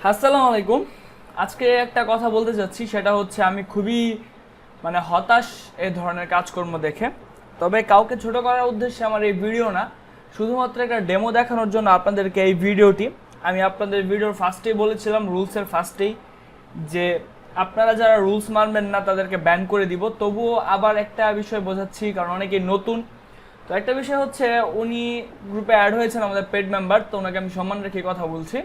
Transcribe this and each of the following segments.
আসসালামু আলাইকুম। আজকে একটা কথা বলতে চাচ্ছি, সেটা হচ্ছে আমি খুবই হতাশ এই ধরনের কাজকর্ম দেখে। তবে কাউকে ছোট করার উদ্দেশ্যে আমার এই ভিডিও না, শুধুমাত্র একটা ডেমো দেখানোর জন্য আপনাদেরকে এই ভিডিওটি। আমি আপনাদের ভিডিওর ফার্স্টেই বলেছিলাম, রুলসের ফার্স্টেই, যে আপনারা যারা রুলস মানবেন না তাদেরকে ব্যান করে দিব। তবুও আবার একটা বিষয় বোঝাচ্ছি, কারণ অনেকেই নতুন। তো একটা বিষয় হচ্ছে, উনি গ্রুপে অ্যাড হয়েছেন আমাদের পেড মেম্বার, তো ওনাকে আমি সম্মান রেখে কথা বলছি।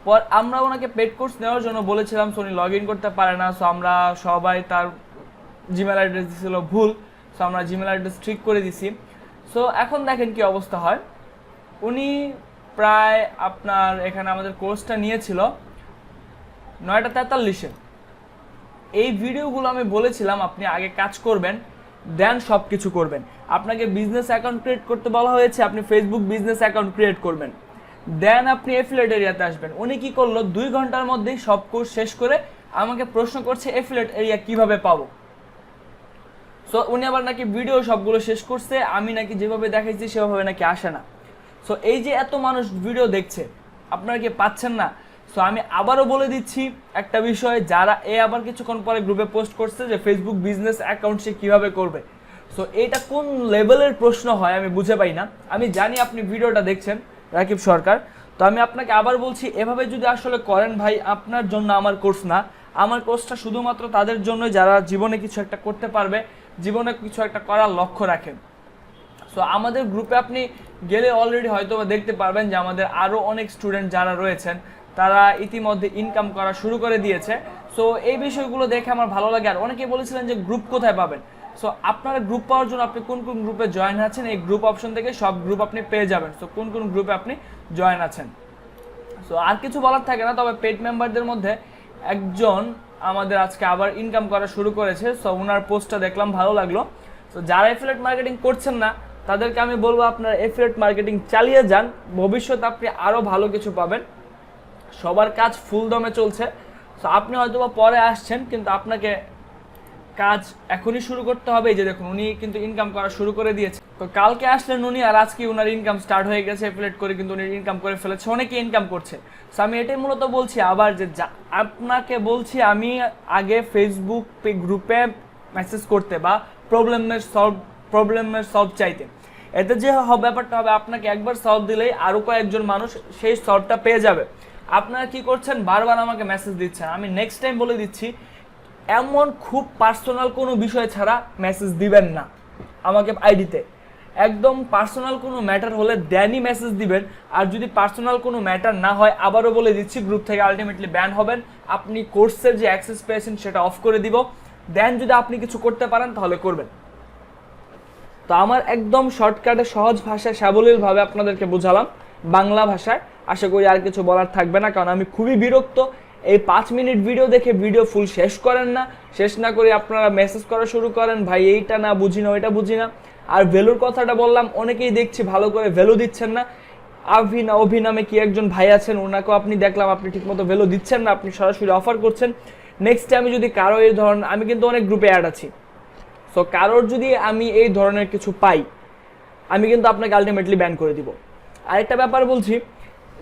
পর আমরা ওনাকে পেড কোর্স নেওয়ার জন্য বলেছিলাম, সো উনি লগ ইন করতে পারে না। সো আমরা সবাই তার জিমেল অ্যাড্রেস দিয়েছিল ভুল, সো আমরা জিমেল অ্যাড্রেস ঠিক করে দিছি। সো এখন দেখেন কি অবস্থা হয়। উনি প্রায় আপনার এখানে আমাদের কোর্সটা নিয়েছিল 9:43-এ। এই ভিডিওগুলো আমি বলেছিলাম আপনি আগে কাজ করবেন, দেন সব কিছু করবেন। আপনাকে বিজনেস অ্যাকাউন্ট ক্রিয়েট করতে বলা হয়েছে, আপনি ফেসবুক বিজনেস অ্যাকাউন্ট ক্রিয়েট করবেন, দেন আপনি এফিলিয়েট এরিয়াতে আসবেন। উনি কি করলো, 2 ঘন্টার মধ্যেই সব কোর্স শেষ করে আমাকে প্রশ্ন করছে এফিলিয়েট এরিয়া কিভাবে পাবো। সো উনি আবার নাকি ভিডিও সবগুলো শেষ করছে, আমি নাকি যেভাবে দেখাইছি সেভাবে নাকি আসে না। সো এই যে এত মানুষ ভিডিও দেখছে, আপনারা কি পাচ্ছেন না? সো আমি আবারও বলে দিচ্ছি একটা বিষয়, যারা আবার কিছুক্ষণ পরে গ্রুপে পোস্ট করছে যে ফেসবুক বিজনেস অ্যাকাউন্ট সে কীভাবে করবে। সো এটা কোন লেভেলের প্রশ্ন হয় আমি বুঝে পাই না। আমি জানি আপনি ভিডিওটা দেখছেন রাকিব সরকার, তো আমি আপনাকে আবার বলছি, এভাবে যদি আসলে করেন ভাই, আপনার জন্য আমার কোর্স না। আমার কোর্সটা শুধুমাত্র তাদের জন্য যারা জীবনে কিছু একটা করতে পারবে, জীবনে কিছু একটা করার লক্ষ্য রাখেন। সো আমাদের গ্রুপে আপনি গেলে অলরেডি হয়তো দেখতে পারবেন যে আমাদের আরও অনেক স্টুডেন্ট যারা রয়েছেন তারা ইতিমধ্যে ইনকাম করা শুরু করে দিয়েছে। সো এই বিষয়গুলো দেখে আমার ভালো লাগে। আর অনেকেই বলেছিলেন যে গ্রুপ কোথায় পাবেন। সো আপনারা গ্রুপ পাওয়ার জন্য আপনি কোন কোন গ্রুপে জয়েন আছেন, এই গ্রুপ অপশন থেকে সব গ্রুপ আপনি পেয়ে যাবেন। সো কোন কোন গ্রুপে আপনি জয়েন আছেন। সো আর কিছু বলার থাকে না, তবে পেড মেম্বারদের মধ্যে একজন আমাদের আজকে আবার ইনকাম করা শুরু করেছে। সো ওনার পোস্টটা দেখলাম, ভালো লাগলো। সো যারা এফিলিয়েট মার্কেটিং করছেন না তাদেরকে আমি বলবো আপনারা এফিলিয়েট মার্কেটিং চালিয়ে যান, ভবিষ্যতে আপনি আরও ভালো কিছু পাবেন। সবার কাজ ফুল দমে চলছে। সো আপনি হয়তো বা পরে আসছেন, কিন্তু আপনাকে কাজ এখনই শুরু করতে হবে। এই যে দেখুন, উনি কিন্তু ইনকাম করা শুরু করে দিয়েছে। তো কালকে আসলেন উনি, আর আজকে উনার ইনকাম স্টার্ট হয়ে গেছে। এফিলিয়েট করে কিন্তু উনি ইনকাম করে ফেলেছে, অনেকে ইনকাম করছে। সো আমি এটাই মূলত বলছি আবার, যে আপনাকে বলছি আমি আগে ফেসবুক গ্রুপে মেসেজ করতে বা প্রবলেমের সলভ চাইতে। এতে যে ব্যাপারটা হবে, আপনাকে একবার সলভ দিলেই আরও কয়েকজন মানুষ সেই সলভটা পেয়ে যাবে। আপনারা কি করছেন, বারবার আমাকে মেসেজ দিচ্ছেন। আমি নেক্সট টাইম বলে দিচ্ছি, এমন খুব পার্সোনাল কোনো বিষয় ছাড়া মেসেজ দিবেন না আমাকে আইডিতে। একদম পার্সোনাল কোনো ম্যাটার হলে দেনই মেসেজ দিবেন। আর যদি পার্সোনাল কোনো ম্যাটার না হয়, আবারও বলে দিচ্ছি, গ্রুপ থেকে আলটিমেটলি ব্যান হবেন। আপনি কোর্সের যে অ্যাক্সেস পেয়েছেন সেটা অফ করে দিব, দেন যদি আপনি কিছু করতে পারেন তাহলে করবেন। তো আমার একদম শর্টকাটে সহজ ভাষায় সাবলীলভাবে আপনাদেরকে বোঝালাম, বাংলা ভাষায়। আশা করি আর কিছু বলার থাকবে না, কারণ আমি খুবই বিরক্ত। এই 5 মিনিট ভিডিও দেখে ভিডিও ফুল শেষ করেন না, শেষ না করে আপনারা মেসেজ করা শুরু করেন, ভাই এইটা না বুঝি না, ওইটা বুঝি না। আর ভ্যালুর কথাটা বললাম, অনেকেই দেখছি ভালো করে ভ্যালু দিচ্ছেন না। অভিনামে কি একজন ভাই আছেন, ওনাকেও আপনি দেখলাম আপনি ঠিকমতো ভ্যালু দিচ্ছেন না, আপনি সরাসরি অফার করছেন। নেক্সট টাইমে যদি কারো এই ধরনের, আমি কিন্তু অনেক গ্রুপে অ্যাড আছি, সো কারোর যদি আমি এই ধরনের কিছু পাই, আমি কিন্তু আপনাকে আলটিমেটলি ব্যান করে দিব। আরেকটা ব্যাপার বলছি,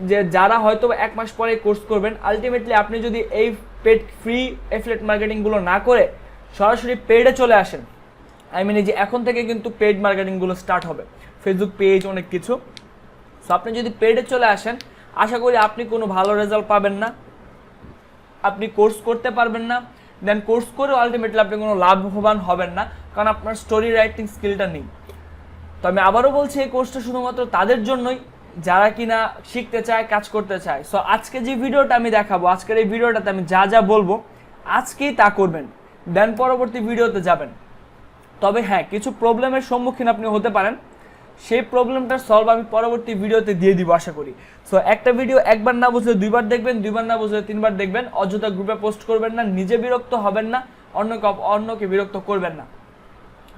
যে যারা হয়তো 1 মাস পরে কোর্স করবেন, আলটিমেটলি আপনি যদি এই পেড ফ্রি এফিলিয়েট মার্কেটিংগুলো না করে সরাসরি পেডে চলে আসেন, যে এখন থেকে কিন্তু পেড মার্কেটিংগুলো স্টার্ট হবে, ফেসবুক পেজ অনেক কিছু। সো আপনি যদি পেডে চলে আসেন, আশা করি আপনি কোনো ভালো রেজাল্ট পাবেন না, আপনি কোর্স করতে পারবেন না, দেন কোর্স করেও আলটিমেটলি আপনি কোনো লাভবান হবেন না, কারণ আপনার স্টোরি রাইটিং স্কিলটা নেই। তো আমি আবারও বলছি, এই কোর্সটা শুধুমাত্র তাদের জন্যই যারা কিনা শিখতে চায়, কাজ করতে চায়। সো আজকে যে ভিডিওটা আমি দেখাবো, আজকের এই ভিডিওটাতে আমি যা যা বলবো আজকেই তা করবেন, দেন পরবর্তী ভিডিওতে যাবেন। তবে হ্যাঁ, কিছু প্রবলেমের সম্মুখীন আপনি হতে পারেন, সেই প্রবলেমটার সলভ আমি পরবর্তী ভিডিওতে দিয়ে দিব আশা করি। সো একটা ভিডিও একবার না বুঝলে 2বার দেখবেন, 2বার না বুঝলে 3বার দেখবেন। অযথা গ্রুপে পোস্ট করবেন না, নিজে বিরক্ত হবেন না, অন্যকে বিরক্ত করবেন না।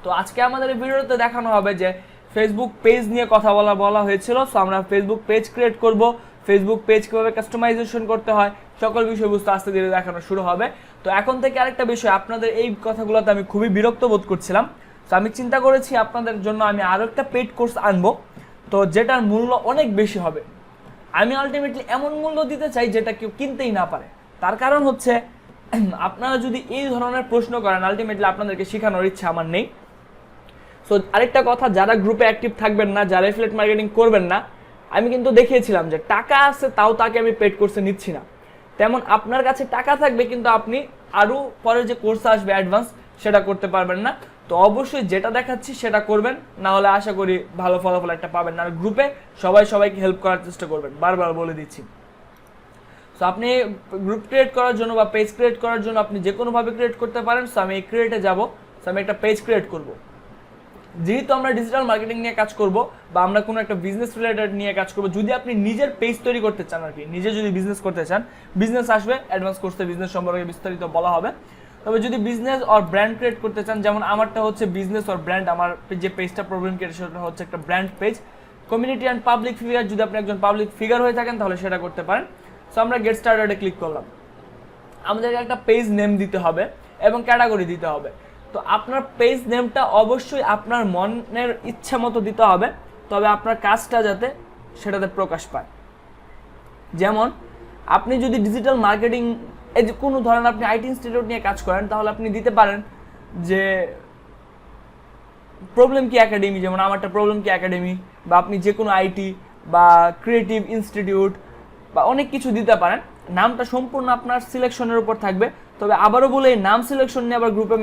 তো আজকে আমাদের এই ভিডিওতে দেখানো হবে যে ফেসবুক পেজ নিয়ে কথা বলা হয়েছিল। সো আমরা ফেসবুক পেজ ক্রিয়েট করব, ফেসবুক পেজ কীভাবে কাস্টমাইজেশন করতে হয়, সকল বিষয়বস্তু আস্তে ধীরে দেখানো শুরু হবে। তো এখন থেকে আরেকটা বিষয়, আপনাদের এই কথাগুলোতে আমি খুবই বিরক্ত বোধ করছিলাম। তো আমি চিন্তা করেছি আপনাদের জন্য আমি আরও একটা পেড কোর্স আনবো, তো যেটার মূল্য অনেক বেশি হবে। আমি আলটিমেটলি এমন মূল্য দিতে চাই যেটা কেউ কিনতেই না পারে। তার কারণ হচ্ছে আপনারা যদি এই ধরনের প্রশ্ন করেন, আলটিমেটলি আপনাদেরকে শেখানোর ইচ্ছা আমার নেই। সো আরেকটা কথা, যারা গ্রুপে অ্যাক্টিভ থাকবেন না, যারা অ্যাফিলিয়েট মার্কেটিং করবেন না, আমি কিন্তু দেখিয়েছিলাম যে টাকা আছে তাও তাকে আমি পেড কোর্সে নিচ্ছি না। তেমন আপনার কাছে টাকা থাকবে কিন্তু আপনি আরও পরে যে কোর্স আসবে অ্যাডভান্স সেটা করতে পারবেন না। তো অবশ্যই যেটা দেখাচ্ছি সেটা করবেন, না হলে আশা করি ভালো ফলাফল একটা পাবেন না। আর গ্রুপে সবাইকে হেল্প করার চেষ্টা করবেন, বারবার বলে দিচ্ছি। সো আপনি গ্রুপ ক্রিয়েট করার জন্য বা পেজ ক্রিয়েট করার জন্য আপনি যে কোনোভাবে ক্রিয়েট করতে পারেন। সো আমি এই ক্রিয়েটে যাব, সো আমি একটা পেজ ক্রিয়েট করব। যেহেতু আমরা ডিজিটাল মার্কেটিং নিয়ে কাজ করব বা আমরা কোনো একটা বিজনেস রিলেটেড নিয়ে কাজ করব, যদি আপনি নিজের পেজ তৈরি করতে চান, আর কি নিজে যদি বিজনেস করতে চান, বিজনেস আসবে অ্যাডভান্স কোর্সে বিজনেস সম্পর্কে বিস্তারিত বলা হবে। তবে যদি বিজনেস অর ব্র্যান্ড ক্রিয়েট করতে চান, যেমন আমারটা হচ্ছে বিজনেস অর ব্র্যান্ড, আমার যে পেজটা প্রবলেম ক্রিয়েট সেটা হচ্ছে একটা brand page, community and public figure. যদি আপনি একজন পাবলিক ফিগার হয়ে থাকেন তাহলে সেটা করতে পারেন। সো আমরা গেট স্টার্টেডে ক্লিক করলাম। আমাদেরকে একটা পেজ নেম দিতে হবে এবং ক্যাটাগরি দিতে হবে। তো আপনার পেজ নেমটা অবশ্যই আপনার মনের ইচ্ছা মতো দিতে হবে, তবে আপনার কাজটা যাতে সেটাতে প্রকাশ পায়। যেমন আপনি যদি ডিজিটাল মার্কেটিং এই যে কোনো ধরনের আপনি আইটি ইনস্টিটিউট নিয়ে কাজ করেন, তাহলে আপনি দিতে পারেন যে প্রবলেম কি একাডেমি, যেমন আমারটা প্রবলেম কি একাডেমি, বা আপনি যে কোনো আইটি বা ক্রিয়েটিভ ইনস্টিটিউট বা অনেক কিছু দিতে পারেন। নামটা সম্পূর্ণ আপনার সিলেকশনের উপর থাকবে। তবে আবারও বলে, এই নাম সিলেকশন নিয়ে আবার গ্রুপে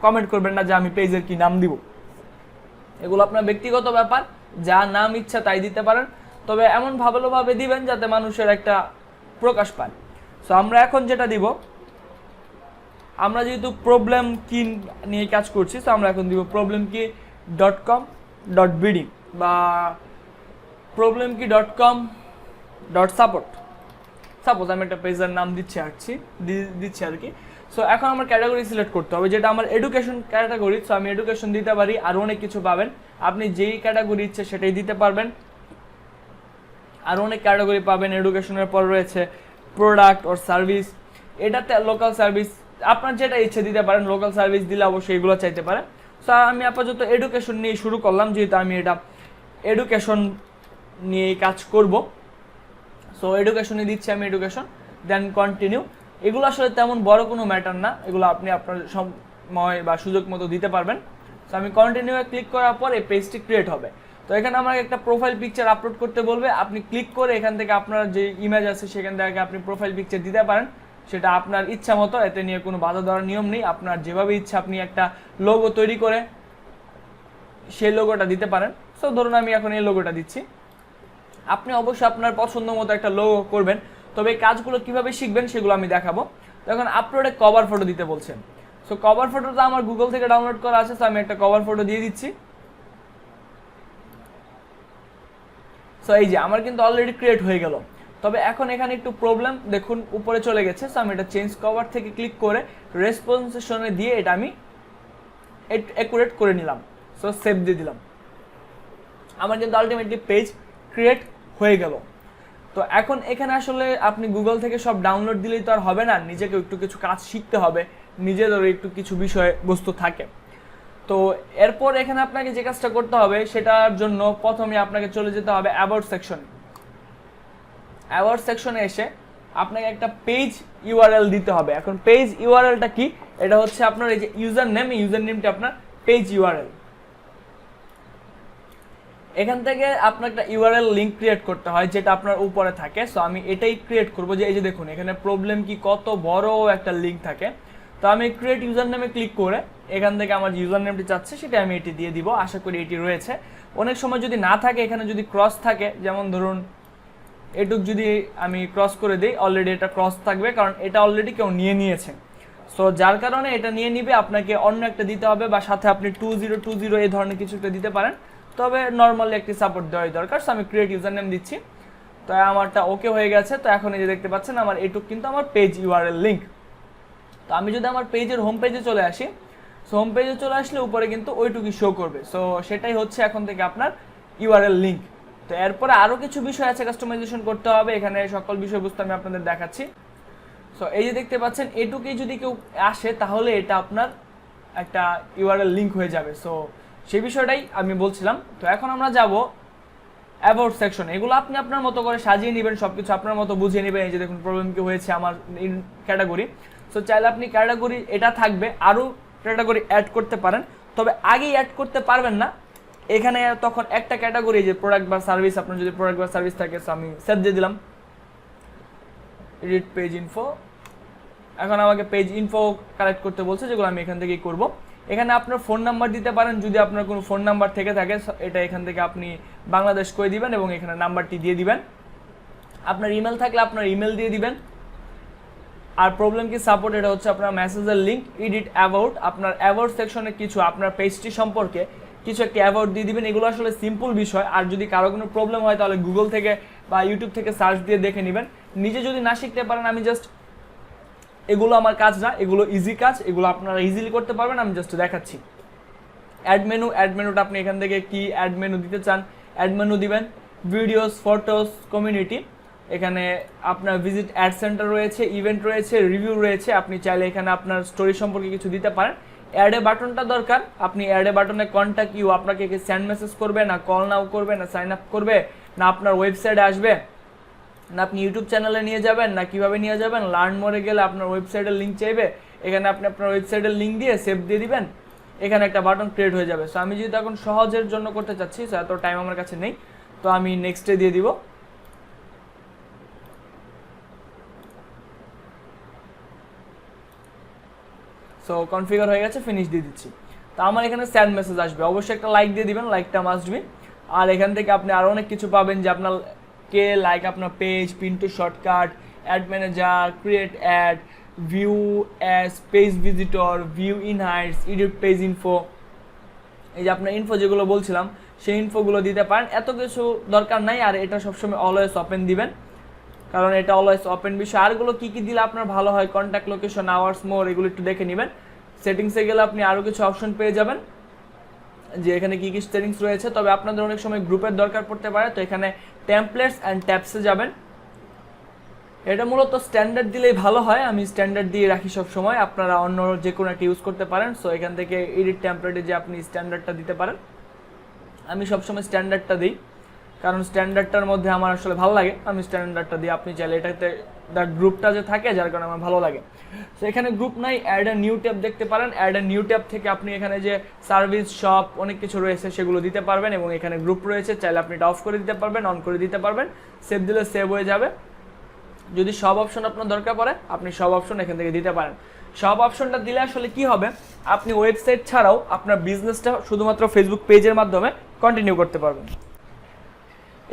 কমেন্ট করবেন না যে আমি পেজের কি নাম দিব। এগুলো আপনার ব্যক্তিগত ব্যাপার, যা নাম ইচ্ছা তাই দিতে পারেন, তবে এমন ভালোভাবে দিবেন যাতে মানুষের একটা প্রকাশ পায়। সো আমরা এখন যেটা দিব, আমরা যেহেতু প্রবলেম কি নিয়ে কাজ করছি, তো আমরা এখন দিব problemkey.com.bd বা problemkey.com.support। সাপোজ আমি একটা পেজের নাম দিচ্ছি আর কি। সো এখন আমার ক্যাটাগরি সিলেক্ট করতে হবে, যেটা আমার এডুকেশন ক্যাটাগরি। সো আমি এডুকেশন দিতে পারি, আর অনেক কিছু পাবেন। আপনি যেই ক্যাটাগরি ইচ্ছে সেটাই দিতে পারবেন, আর অনেক ক্যাটাগরি পাবেন। এডুকেশনের পর রয়েছে প্রোডাক্ট ওর সার্ভিস, এটাতে লোকাল সার্ভিস, আপনার যেটা ইচ্ছে দিতে পারেন। লোকাল সার্ভিস দিলে অবশ্যই এগুলো চাইতে পারেন। সো আমি আপাতত এডুকেশন নিয়ে শুরু করলাম, যেহেতু আমি এটা এডুকেশন নিয়ে কাজ করব। সো এডুকেশনে দিচ্ছি আমি এডুকেশন, দেন কন্টিনিউ। এগুলো আসলে তেমন বড় কোনো ম্যাটার না, এগুলো আপনি আপনার সময় বা সুযোগ মতো দিতে পারবেন। সো আমি কন্টিনিউ ক্লিক করার পর এই পেজটি ক্রিয়েট হবে। তো এখানে আমাকে একটা প্রোফাইল পিকচার আপলোড করতে বলবে। আপনি ক্লিক করে এখান থেকে আপনার যে ইমেজ আছে সেখান থেকে আপনি প্রোফাইল পিকচার দিতে পারেন, সেটা আপনার ইচ্ছা মতো। এতে নিয়ে কোনো বাধা দেওয়ার নিয়ম নেই। আপনার যেভাবে ইচ্ছা আপনি একটা লোগো তৈরি করে সেই লোগোটা দিতে পারেন। সো ধরুন আমি এখন এই লোগোটা দিচ্ছি। আপনি অবশ্যই আপনার পছন্দ মতো একটা লোগো করবেন। তবে এই কাজগুলো কিভাবে শিখবেন সেগুলো আমি দেখাবো। তো এখন আপলোডে কভার ফটো দিতে বলছেন। সো কভার ফটোটা আমার গুগল থেকে ডাউনলোড করা আছে, তো আমি একটা কভার ফটো দিয়ে দিচ্ছি। সো এই যে আমার কিন্তু অলরেডি ক্রিয়েট হয়ে গেল। তবে এখন এখানে একটু প্রবলেম, দেখুন উপরে চলে গেছে। সো আমি এটা চেঞ্জ কভার থেকে ক্লিক করে রেসপন্সেশনে দিয়ে এটা আমি অ্যাকুরেট করে নিলাম। সো সেভ দিয়ে দিলাম। আমার কিন্তু আলটিমেটলি পেজ ক্রিয়েট হয়ে গেল। তো এখন এখানে আসলে আপনি গুগল থেকে সব ডাউনলোড দিলেই তো আর হবে না, নিজেকে একটু কিছু কাজ শিখতে হবে, নিজেদেরও একটু কিছু বিষয় বস্তু থাকে। তো এরপর এখানে আপনাকে যে কাজটা করতে হবে, সেটার জন্য প্রথমে আপনাকে চলে যেতে হবে অ্যাবাউট সেকশনে। অ্যাবাউট সেকশনে এসে আপনাকে একটা পেজ ইউআরএল দিতে হবে। এখন পেজ ইউআরএলটা কি? এটা হচ্ছে আপনার এই যে ইউজার নেম, ইউজার নেমটা আপনার পেজ ইউআরএল। এখান থেকে আপনার একটা ইউআরএল লিংক ক্রিয়েট করতে হয়, যেটা আপনার উপরে থাকে। সো আমি এটাই ক্রিয়েট করব, যে এই যে দেখুন এখানে প্রবলেম কি কত বড় একটা লিংক থাকে। তো আমি ক্রিয়েট ইউজার নেমে ক্লিক করে এখান থেকে আমার ইউজার নেমটি চাচ্ছে সেটা আমি এটি দিয়ে দিব। আশা করি এটি রয়েছে। অনেক সময় যদি না থাকে, এখানে যদি ক্রস থাকে, যেমন ধরুন এটুক যদি আমি ক্রস করে দিই, অলরেডি এটা ক্রস থাকবে, কারণ এটা অলরেডি কেউ নিয়ে নিয়েছে। সো যার কারণে এটা নিয়ে নিবে, আপনাকে অন্য একটা দিতে হবে, বা সাথে আপনি 2020 এই ধরনের কিছু একটা দিতে পারেন। তবে নর্মালি একটি সাপোর্ট দেওয়াই দরকার। সো আমি ক্রিয়েট ইউজার নেম দিচ্ছি। তো আমারটা ওকে হয়ে গেছে। তো এখন এই যে দেখতে পাচ্ছেন আমার এটুক কিন্তু আমার পেজ ইউআরএল লিঙ্ক। তো আমি যদি আমার পেজের হোম পেজে চলে আসি, সো হোম পেজে চলে আসলে উপরে কিন্তু ওইটুকুই শো করবে। সো সেটাই হচ্ছে এখন থেকে আপনার ইউআরএল লিঙ্ক। তো এরপরে আরও কিছু বিষয় আছে কাস্টমাইজেশন করতে হবে, এখানে সকল বিষয়বস্তু আমি আপনাদের দেখাচ্ছি। সো এই যে দেখতে পাচ্ছেন এটুকুই যদি কেউ আসে তাহলে এটা আপনার একটা ইউআরএল লিঙ্ক হয়ে যাবে। সো সেই বিষয়টাই আমি বলছিলাম। তো এখন আমরা যাব অ্যাবাউট সেকশন, এগুলো আপনি আপনার মতো করে সাজিয়ে নেবেন, সবকিছু আপনার মতো বুঝিয়ে নেবেন। এই যে দেখুন প্রবলেম কি হয়েছে আমার ক্যাটাগরি। সো চাইলে আপনি ক্যাটাগরি এটা থাকবে, আরও ক্যাটাগরি অ্যাড করতে পারেন, তবে আগেই অ্যাড করতে পারবেন না এখানে। তখন একটা ক্যাটাগরি যে প্রোডাক্ট বা সার্ভিস, আপনার যদি প্রোডাক্ট বা সার্ভিস থাকে, সো আমি সেভ দিয়ে দিলাম এডিট পেজ ইনফো। এখন আমাকে পেজ ইনফো কালেক্ট করতে বলছে, যেগুলো আমি এখান থেকেই করব। এখানে আপনার ফোন নাম্বার দিতে পারেন, যদি আপনার কোনো ফোন নাম্বার থেকে থাকে এটা এখান থেকে আপনি বাংলাদেশ করে দিবেন এবং এখানে নাম্বারটি দিয়ে দিবেন। আপনার ইমেল থাকলে আপনার ইমেল দিয়ে দিবেন। আর প্রবলেম কি সাপোর্ট, এটা হচ্ছে আপনার মেসেজের লিঙ্ক। এডিট অ্যাবাউট, আপনার অ্যাবাউট সেকশনে কিছু আপনার পেজটি সম্পর্কে কিছু একটা অ্যাবাউট দিয়ে দিবেন। এগুলো আসলে সিম্পল বিষয়, আর যদি কারো কোনো প্রবলেম হয় তাহলে গুগল থেকে বা ইউটিউব থেকে সার্চ দিয়ে দেখে নেবেন। নিজে যদি না শিখতে পারেন, আমি জাস্ট এগুলো আমার কাজ না, এগুলো ইজি কাজ, এগুলো আপনারা ইজিলি করতে পারবেন, আমি জাস্ট দেখাচ্ছি। অ্যাড মেনু, অ্যাড মেনুটা আপনি এখান থেকে কি অ্যাড মেনু দিতে চান অ্যাড মেনু দিবেন। ভিডিওস, ফটোস, কমিউনিটি, এখানে আপনার ভিজিট অ্যাড সেন্টার রয়েছে, ইভেন্ট রয়েছে, রিভিউ রয়েছে। আপনি চাইলে এখানে আপনার স্টোরি সম্পর্কে কিছু দিতে পারেন। অ্যাড এ বাটনটা দরকার, আপনি অ্যাড এ বাটনে কন্ট্যাক্ট ইউ, আপনাকে কি সেন্ড মেসেজ করবে, না কল নাও করবে, না সাইন আপ করবে, না আপনার ওয়েবসাইটে আসবে, না আপনি ইউটিউব চ্যানেলে নিয়ে যাবেন, না কিভাবে নিয়ে যাবেন। লার্ন মোরে গেলে আপনার ওয়েবসাইটের লিঙ্ক চাইবে, এখানে আপনি আপনার ওয়েবসাইটের লিঙ্ক দিয়ে সেভ দিয়ে দিবেন, এখানে একটা বাটন ক্রিয়েট হয়ে যাবে। সো আমি যেহেতু এখন সহজের জন্য করতে চাচ্ছি, সো এত টাইম আমার কাছে নেই, তো আমি নেক্সটে দিয়ে দিব। সো কনফিগার হয়ে গেছে, ফিনিশ দিয়ে দিচ্ছি। তো আমার এখানে সেন্ড মেসেজ আসবে, অবশ্যই একটা লাইক দিয়ে দিবেন, লাইকটা মাস্ট বি। আর এখান থেকে আপনি আরও অনেক কিছু পাবেন, যে আপনার কে লাইক, আপনার page, pin to shortcut, ad manager, create ad, view as, page visitor, view insights, edit page info. এই যে আপনার ইনফো যেগুলো বলছিলাম, সেই ইনফোগুলো দিতে পারেন। এত কিছু দরকার নাই, আর এটা সবসময় অলওয়েজ ওপেন দিবেন, কারণ এটা অলওয়েজ ওপেন বিষয়। আরগুলো কী কী দিলে আপনার ভালো হয়, কন্ট্যাক্ট লোকেশন, আওয়ার্স মোর, এগুলো একটু দেখে নেবেন। সেটিংসে গেলে আপনি আরও কিছু অপশন পেয়ে যাবেন, যে এখানে কী কী সেটিংস রয়েছে। তবে আপনাদের অনেক সময় গ্রুপের দরকার পড়তে পারে, তো এখানে টেমপ্লেটস অ্যান্ড ট্যাবসে যাবেন। এটা মূলত স্ট্যান্ডার্ড দিলেই ভালো হয়, আমি স্ট্যান্ডার্ড দিয়ে রাখি সব সময়, আপনারা অন্য যে কোনো একটা ইউজ করতে পারেন। সো এখান থেকে এডিট টেমপ্লেটে যে আপনি স্ট্যান্ডার্ডটা দিতে পারেন, আমি সবসময় স্ট্যান্ডার্ডটা দিই, কারণ স্ট্যান্ডার্ডটার মধ্যে আমার আসলে ভালো লাগে, আমি স্ট্যান্ডার্ডটা দিই। আপনি চাইলে এটাতে গ্রুপটা যে থাকে, যার কারণে আমার ভালো লাগে। সো এখানে গ্রুপ নাই, অ্যাড এ নিউ ট্যাব দেখতে পারেন। অ্যাড এ নিউ ট্যাব থেকে আপনি এখানে যে সার্ভিস, শপ, অনেক কিছু রয়েছে সেগুলো দিতে পারবেন, এবং এখানে গ্রুপ রয়েছে, চাইলে আপনি এটা অফ করে দিতে পারবেন, অন করে দিতে পারবেন। সেভ দিলে সেভ হয়ে যাবে। যদি সব অপশন আপনার দরকার পড়ে, আপনি সব অপশন এখান থেকে দিতে পারেন। সব অপশনটা দিলে আসলে কি হবে, আপনি ওয়েবসাইট ছাড়াও আপনার বিজনেসটা শুধুমাত্র ফেসবুক পেজের মাধ্যমে কন্টিনিউ করতে পারবেন।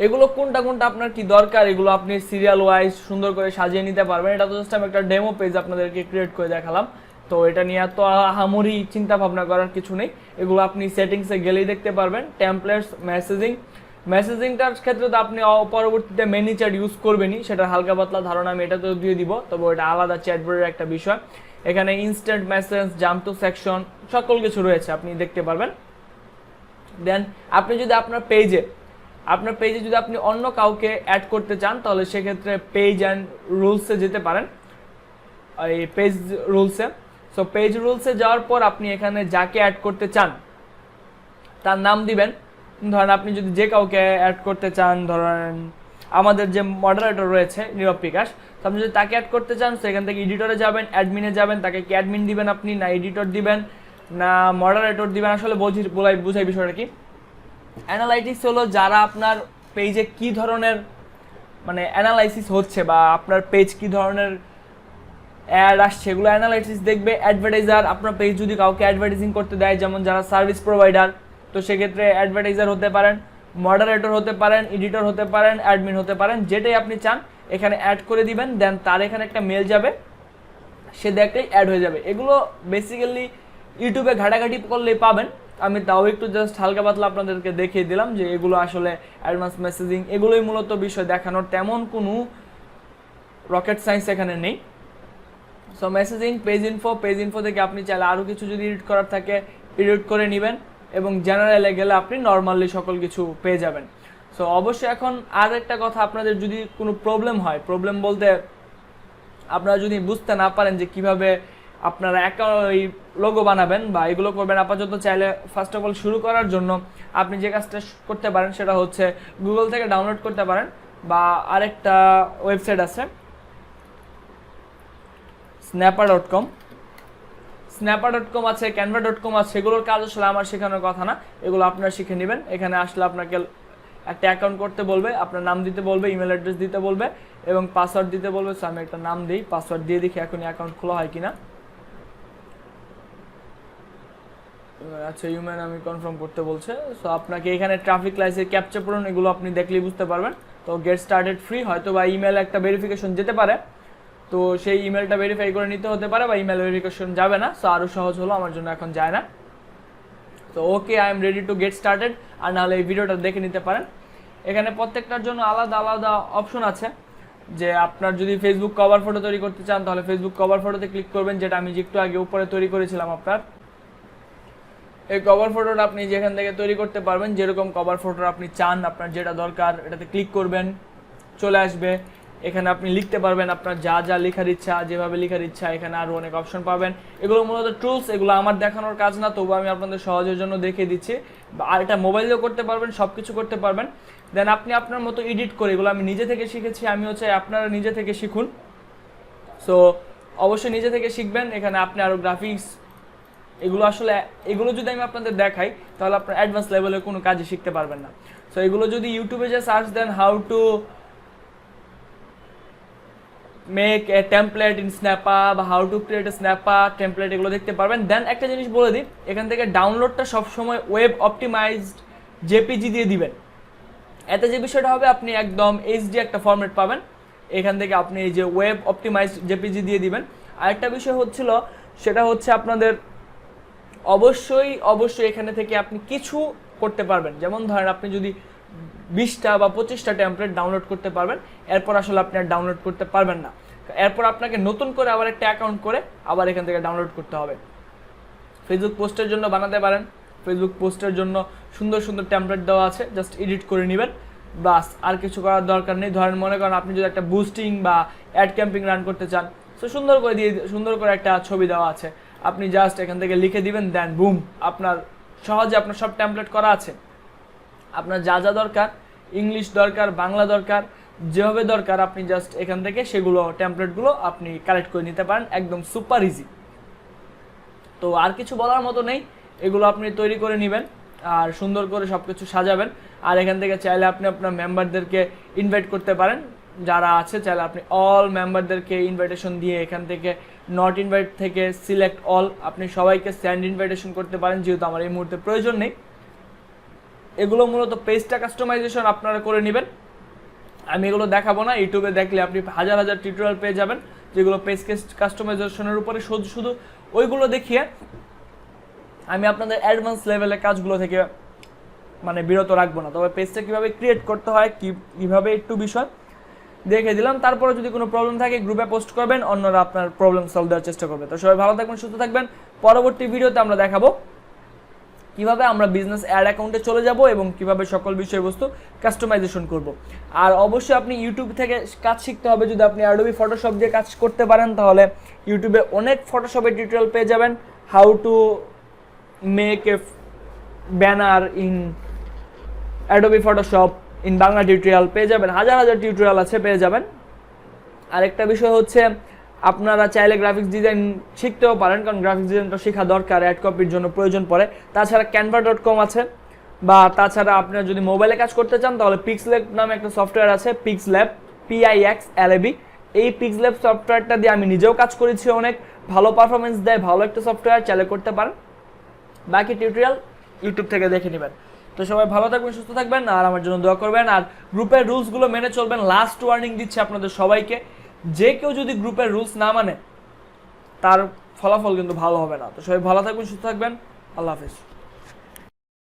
এগুলো কোনটা কোনটা আপনার কি দরকার, এগুলো আপনি সিরিয়াল ওয়াইজ সুন্দর করে সাজিয়ে নিতে পারবেন। এটা তো জাস্ট আমি একটা ডেমো পেজ আপনাদেরকে ক্রিয়েট করে দেখালাম, তো এটা নিয়ে এত আহামরি চিন্তা ভাবনা করার কিছু নেই। এগুলো আপনি সেটিংসে গেলেই দেখতে পারবেন। টেমপ্লেটস, মেসেজিংটার ক্ষেত্রে তো আপনি পরবর্তীতে মেনি চ্যাট ইউজ করবেনই, সেটা হালকা পাতলা ধারণা আমি এটা তো দিয়ে দিব, তবে ওটা আলাদা চ্যাটবোর্ডের একটা বিষয়। এখানে instant message, jump to section, সকল কিছু রয়েছে, আপনি দেখতে পারবেন। দেন আপনি যদি আপনার পেজে যদি আপনি অন্য কাউকে অ্যাড করতে চান, তাহলে সেক্ষেত্রে পেজ অ্যান্ড রুলসে যেতে পারেন, এই পেজ রুলসে। সো পেজ রুলসে যাওয়ার পর আপনি এখানে যাকে অ্যাড করতে চান তার নাম দিবেন। ধরেন আপনি যদি যে কাউকে অ্যাড করতে চান, ধরেন আমাদের যে মডারেটর রয়েছে নীরব বিকাশ, তো আপনি যদি তাকে অ্যাড করতে চান, সেখান থেকে এডিটরে যাবেন, অ্যাডমিনে যাবেন, তাকে কি অ্যাডমিন দিবেন আপনি, না এডিটর দিবেন, না মডারেটর দিবেন। আসলে বুঝাই বিষয়টা কি। অ্যানালাইটিক্স হলো যারা আপনার পেজে কি ধরনের মানে অ্যানালাইসিস হচ্ছে, বা আপনার পেজ কি ধরনের অ্যাড আসছে, এগুলো অ্যানালাইসিস দেখবে। অ্যাডভার্টাইজার, আপনার পেজ যদি কাউকে অ্যাডভার্টাইজিং করতে দেয়, যেমন যারা সার্ভিস প্রোভাইডার, তো সেক্ষেত্রে অ্যাডভার্টাইজার হতে পারেন, মডারেটর হতে পারেন, এডিটর হতে পারেন, অ্যাডমিন হতে পারেন, যেটাই আপনি চান এখানে অ্যাড করে দিবেন। দেন তার এখানে একটা মেল যাবে, সে দেখলেই অ্যাড হয়ে যাবে। এগুলো বেসিক্যালি ইউটিউবে ঘাটাঘাটি করলেই পাবেন, আমি তাও একটু জাস্ট হালকা পাতলা আপনাদেরকে দেখিয়ে দিলাম যে এগুলো আসলে অ্যাডভান্স মেসেজিং, এগুলোই মূলত বিষয় দেখানোর, তেমন কোনো রকেট সায়েন্স এখানে নেই। সো মেসেজিং, পেজ ইনফো থেকে আপনি চাইলে আরও কিছু যদি এডিট করার থাকে এডিট করে নেবেন, এবং জেনারেলে গেলে আপনি নর্মালি সকল কিছু পেয়ে যাবেন। সো অবশ্যই এখন আর একটা কথা, আপনাদের যদি কোনো প্রবলেম হয়, প্রবলেম বলতে আপনারা যদি বুঝতে না পারেন যে কিভাবে আপনারা ওই লোগো বানাবেন বা এগুলো করবেন। আপাতত চাইলে ফার্স্ট অফ অল শুরু করার জন্য আপনি যে কাজটা করতে পারেন সেটা হচ্ছে গুগল থেকে ডাউনলোড করতে পারেন, বা আরেকটা ওয়েবসাইট আছে snapper.com আছে, canva.com আছে। সেগুলোর কাজ আসলে আমার শেখানোর কথা না, এগুলো আপনারা শিখে নেবেন। এখানে আসলে আপনাকে একটা অ্যাকাউন্ট করতে বলবে, আপনার নাম দিতে বলবে, ইমেল অ্যাড্রেস দিতে বলবে এবং পাসওয়ার্ড দিতে বলবে। সো আমি একটা নাম দিই, পাসওয়ার্ড দিয়ে দেখি এখনই অ্যাকাউন্ট খোলা হয় কিনা। আচ্ছা, ইউম্যান আমি কনফার্ম করতে বলছে। সো আপনাকে এখানে ট্রাফিক লাইটসের ক্যাপচার পূরণ, এগুলো আপনি দেখলেই বুঝতে পারবেন। তো গেট স্টার্টেড ফ্রি, হয়তো বা ইমেল একটা ভেরিফিকেশন যেতে পারে, তো সেই ইমেলটা ভেরিফাই করে নিতে হতে পারে, বা ইমেল ভেরিফিকেশন যাবে না। সো আরও সহজ হলো, আমার জন্য এখন যায় না। তো okay, I am ready to get started. আর নাহলে এই ভিডিওটা দেখে নিতে পারেন। এখানে প্রত্যেকটার জন্য আলাদা আলাদা অপশন আছে। যে আপনার যদি ফেসবুক কভার ফটো তৈরি করতে চান তাহলে ফেসবুক কভার ফটোতে ক্লিক করবেন, যেটা আমি একটু আগে উপরে তৈরি করেছিলাম আপনার। এই কভার ফটোটা আপনি যেখান থেকে তৈরি করতে পারবেন, যেরকম কভার ফটো আপনি চান, আপনার যেটা দরকার এটাতে ক্লিক করবেন, চলে আসবে। এখানে আপনি লিখতে পারবেন আপনার যা যা লেখার ইচ্ছা, যেভাবে লেখার ইচ্ছা। এখানে আরও অনেক অপশন পাবেন। এগুলো মূলত টুলস, এগুলো আমার দেখানোর কাজ না, তবু আমি আপনাদের সহজের জন্য দেখিয়ে দিচ্ছি। আর এটা মোবাইলেও করতে পারবেন, সব কিছু করতে পারবেন। দেন আপনি আপনার মতো এডিট করে, এগুলো আমি নিজে থেকে শিখেছি, আমিও চাই আপনারা নিজে থেকে শিখুন। সো অবশ্যই নিজে থেকে শিখবেন। এখানে আপনি আরও গ্রাফিক্স, এগুলো আসলে এগুলো যদি আমি আপনাদের দেখাই তাহলে আপনার অ্যাডভান্স লেভেলের কোনো কাজই শিখতে পারবেন না। সো এগুলো যদি ইউটিউবে যে সার্চ দেন how to make a template in Snappa বা how to create a Snappa template, এগুলো দেখতে পারবেন। দেন একটা জিনিস বলে দিই, এখান থেকে ডাউনলোডটা সবসময় ওয়েব অপটিমাইজড জেপিজি দিয়ে দিবেন। এতে যে বিষয়টা হবে, আপনি একদম এইচডি একটা ফরম্যাট পাবেন। এখান থেকে আপনি এই যে ওয়েব অপটিমাইজড জেপিজি দিয়ে দিবেন। আরেকটা বিষয় হচ্ছিল, সেটা হচ্ছে আপনাদের অবশ্যই এখানে থেকে আপনি কিছু করতে পারবেন। যেমন ধরেন আপনি যদি 20টা বা 25টা টেমপ্লেট ডাউনলোড করতে পারবেন, এরপর আসলে আপনি আর ডাউনলোড করতে পারবেন না। এরপর আপনাকে নতুন করে আবার একটা অ্যাকাউন্ট করে আবার এখান থেকে ডাউনলোড করতে হবে। ফেসবুক পোস্টের জন্য বানাতে পারেন, ফেসবুক পোস্টের জন্য সুন্দর সুন্দর টেমপ্লেট দেওয়া আছে, জাস্ট এডিট করে নেবেন, বাস। আর কিছু করার দরকার নেই। ধরেন মনে করেন আপনি যদি একটা বুস্টিং বা অ্যাড ক্যাম্পিং রান করতে চান, তো সুন্দর করে একটা ছবি দেওয়া আছে, আপনি জাস্ট এখান থেকে লিখে দিবেন, দেন বুম, আপনার সহজে আপনার সব টেমপ্লেট করা আছে। আপনার যা যা দরকার, ইংলিশ দরকার, বাংলা দরকার, যেভাবে দরকার আপনি জাস্ট এখান থেকে সেগুলো টেমপ্লেটগুলো আপনি কালেক্ট করে নিতে পারেন, একদম সুপার ইজি। তো আর কিছু বলার মতো নেই, এগুলো আপনি তৈরি করে নেবেন আর সুন্দর করে সব কিছু সাজাবেন। আর এখান থেকে চাইলে আপনি আপনার মেম্বারদেরকে ইনভাইট করতে পারেন, যারা আছে চাইলে আপনি অল মেম্বারদেরকে ইনভাইটেশন দিয়ে এখান থেকে নট ইনভাইট থেকে সিলেক্ট অল, আপনি সবাইকে সেন্ড ইনভাইটেশন করতে পারেন, যেহেতু আমার এই মুহূর্তে প্রয়োজন নেই। এগুলো মূলত পেজটা কাস্টমাইজেশন আপনারা করে নেবেন, আমি এগুলো দেখাবো না। ইউটিউবে দেখলে আপনি হাজার হাজার টিউটোরিয়াল পেয়ে যাবেন, যেগুলো পেজ কাস্টমাইজেশনের উপরে শুধু ওইগুলো দেখিয়ে আমি আপনাদের অ্যাডভান্স লেভেলের কাজগুলো থেকে মানে বিরত রাখবো না। তবে পেজটা কীভাবে ক্রিয়েট করতে হয়, কীভাবে একটু বিষয় দেখে দিলাম। তারপরে যদি কোনো প্রবলেম থাকে গ্রুপে পোস্ট করবেন, অন্যরা আপনার প্রবলেম সলভ দেওয়ার চেষ্টা করবে। তো সবাই ভালো থাকবেন, সুস্থ থাকবেন। পরবর্তী ভিডিওতে আমরা দেখাবো কিভাবে আমরা বিজনেস অ্যাড অ্যাকাউন্টে চলে যাব এবং কিভাবে সকল বিষয়বস্তু কাস্টমাইজেশন করব। আর অবশ্যই আপনি ইউটিউব থেকে কাজ শিখতে হবে। যদি আপনি অ্যাডোবি ফটোশপ দিয়ে কাজ করতে পারেন তাহলে ইউটিউবে অনেক ফটোশপের টিউটোরিয়াল পেয়ে যাবেন। How to make A banner in Adobe Photoshop in Bangla tutorial পেয়ে যাবেন, হাজার হাজার টিউটোরিয়াল আছে, পেয়ে যাবেন। আরেকটা বিষয় হচ্ছে, আপনারা চাইলে গ্রাফিক্স ডিজাইন শিখতেও পারেন, কারণ গ্রাফিক্স ডিজাইনটা শেখা দরকার, অ্যাড কপির জন্য প্রয়োজন পড়ে। তাছাড়া canva.com আছে, বা তাছাড়া আপনারা যদি মোবাইলে কাজ করতে চান তাহলে পিক্সল্যাব নামে একটা সফটওয়্যার আছে, পিক্সল্যাব, PIXLAB। এই পিক্সল্যাব সফটওয়্যারটা দিয়ে আমি নিজেও কাজ করেছি, অনেক ভালো পারফরমেন্স দেয়, ভালো একটা সফটওয়্যার, চাইলে করতে পারেন। বাকি টিউটোরিয়াল ইউটিউব থেকে দেখে নেবেন। তো সবাই ভালো থাকবেন, সুস্থ থাকবেন, আর আমার জন্য দোয়া করবেন। আর গ্রুপের রুলসগুলো মেনে চলবেন। লাস্ট ওয়ার্নিং দিচ্ছে আপনাদের সবাইকে, যে কেউ যদি গ্রুপের রুলস না মানে তার ফলাফল কিন্তু ভালো হবে না। তো সবাই ভালো থাকবেন, সুস্থ থাকবেন, আল্লাহ হাফেজ।